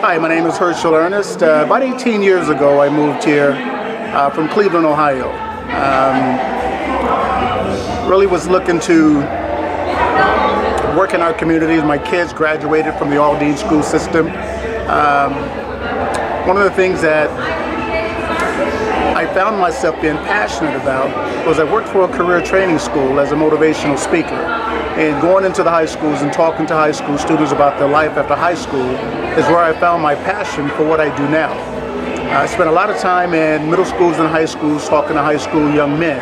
Hi, my name is Hershell Earnest. About 18 years ago, I moved here from Cleveland, Ohio. Really was looking to work in our communities. My kids graduated from the Aldine school system. One of the things that I found myself being passionate about was I worked for a career training school as a motivational speaker. And going into the high schools and talking to high school students about their life after high school is where I found my passion for what I do now. I spent a lot of time in middle schools and high schools talking to high school young men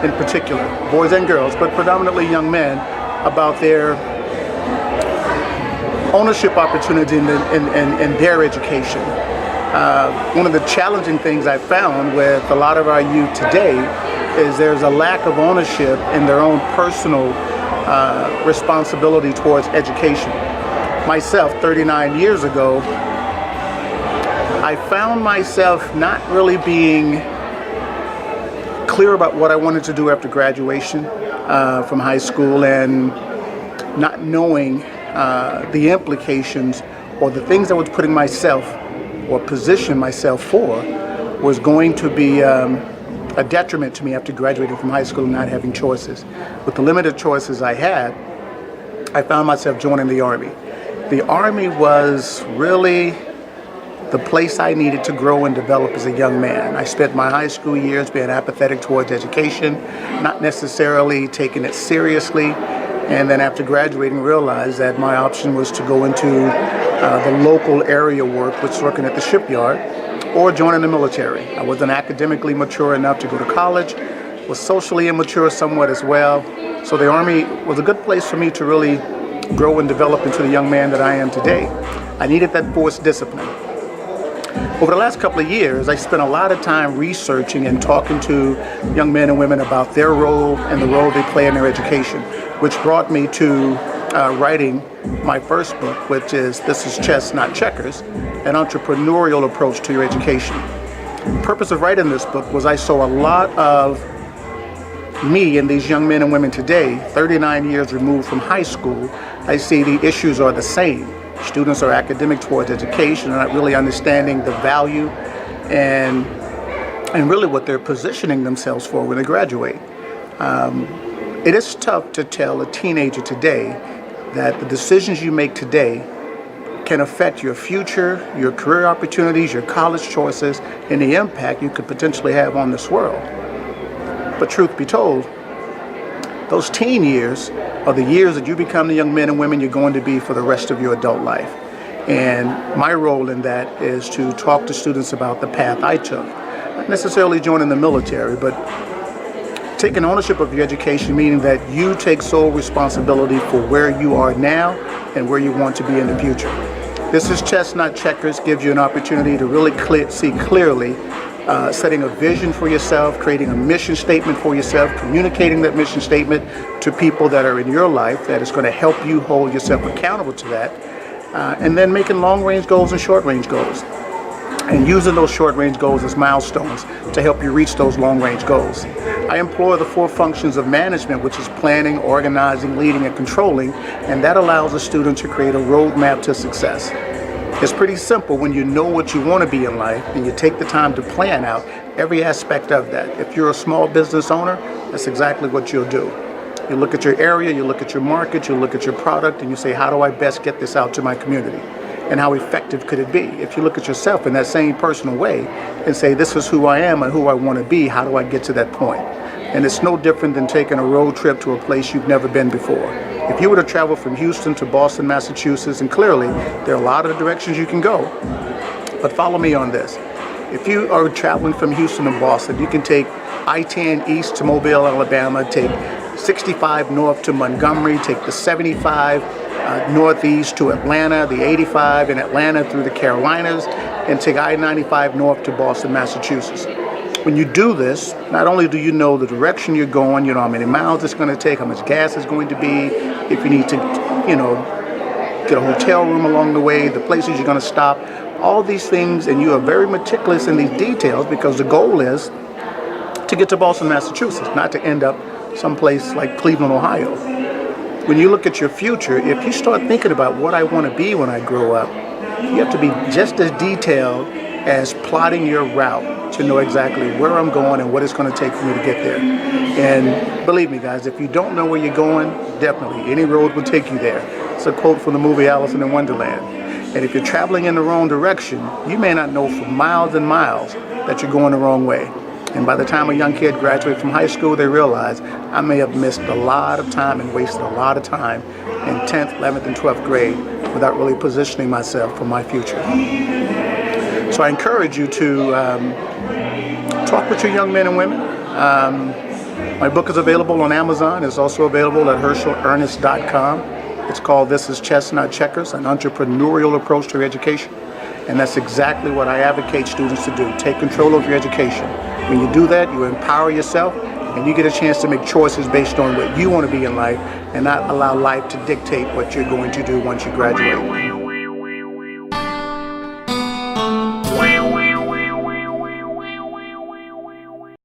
in particular, boys and girls, but predominantly young men, about their ownership opportunity in their education. One of the challenging things I found with a lot of our youth today is there's a lack of ownership in their own personal responsibility towards education. Myself, 39 years ago, I found myself not really being clear about what I wanted to do after graduation from high school, and not knowing the implications or the things I was putting myself or position myself for was going to be a detriment to me after graduating from high school and not having choices. With the limited choices I had, I found myself joining the Army. The Army was really the place I needed to grow and develop as a young man. I spent my high school years being apathetic towards education, not necessarily taking it seriously, and then after graduating realized that my option was to go into the local area work, which was working at the shipyard, or joining the military. I wasn't academically mature enough to go to college, was socially immature somewhat as well, so the Army was a good place for me to really grow and develop into the young man that I am today. I needed that forced discipline. Over the last couple of years, I spent a lot of time researching and talking to young men and women about their role and the role they play in their education, which brought me to writing my first book, which is This is Chess, Not Checkers, an entrepreneurial approach to your education. The purpose of writing this book was I saw a lot of me and these young men and women today, 39 years removed from high school. I see the issues are the same. Students are academic towards education and not really understanding the value and really what they're positioning themselves for when they graduate. It is tough to tell a teenager today that the decisions you make today can affect your future, your career opportunities, your college choices, and the impact you could potentially have on this world. But truth be told, those teen years are the years that you become the young men and women you're going to be for the rest of your adult life. And my role in that is to talk to students about the path I took. Not necessarily joining the military, but taking ownership of your education, meaning that you take sole responsibility for where you are now and where you want to be in the future. This is Chess, Not Checkers gives you an opportunity to really see clearly, setting a vision for yourself, creating a mission statement for yourself, communicating that mission statement to people that are in your life that is going to help you hold yourself accountable to that, and then making long-range goals and short-range goals, and using those short-range goals as milestones to help you reach those long-range goals. I employ the 4 functions of management, which is planning, organizing, leading, and controlling, and that allows a student to create a roadmap to success. It's pretty simple when you know what you want to be in life and you take the time to plan out every aspect of that. If you're a small business owner, that's exactly what you'll do. You look at your area, you look at your market, you look at your product, and you say, how do I best get this out to my community? And how effective could it be? If you look at yourself in that same personal way and say, this is who I am and who I want to be, how do I get to that point? And it's no different than taking a road trip to a place you've never been before. If you were to travel from Houston to Boston, Massachusetts, and clearly there are a lot of directions you can go, but follow me on this. If you are traveling from Houston to Boston, you can take I-10 east to Mobile, Alabama, take 65 north to Montgomery, take the 75 northeast to Atlanta, the 85 in Atlanta through the Carolinas, and take I-95 north to Boston, Massachusetts. When you do this, not only do you know the direction you're going, you know how many miles it's going to take, how much gas it's going to be, if you need to, get a hotel room along the way, the places you're going to stop, all these things, and you are very meticulous in these details because the goal is to get to Boston, Massachusetts, not to end up someplace like Cleveland, Ohio. When you look at your future, if you start thinking about what I want to be when I grow up, you have to be just as detailed as plotting your route to know exactly where I'm going and what it's going to take for me to get there. And believe me, guys, if you don't know where you're going, definitely any road will take you there. It's a quote from the movie Alice in Wonderland. And if you're traveling in the wrong direction, you may not know for miles and miles that you're going the wrong way. And by the time a young kid graduates from high school, they realize I may have missed a lot of time and wasted a lot of time in 10th, 11th, and 12th grade without really positioning myself for my future. So I encourage you to talk with your young men and women. My book is available on Amazon. It's also available at HershellEarnest.com. It's called This is Chestnut Checkers, an entrepreneurial approach to education. And that's exactly what I advocate students to do. Take control of your education. When you do that, you empower yourself and you get a chance to make choices based on what you want to be in life and not allow life to dictate what you're going to do once you graduate.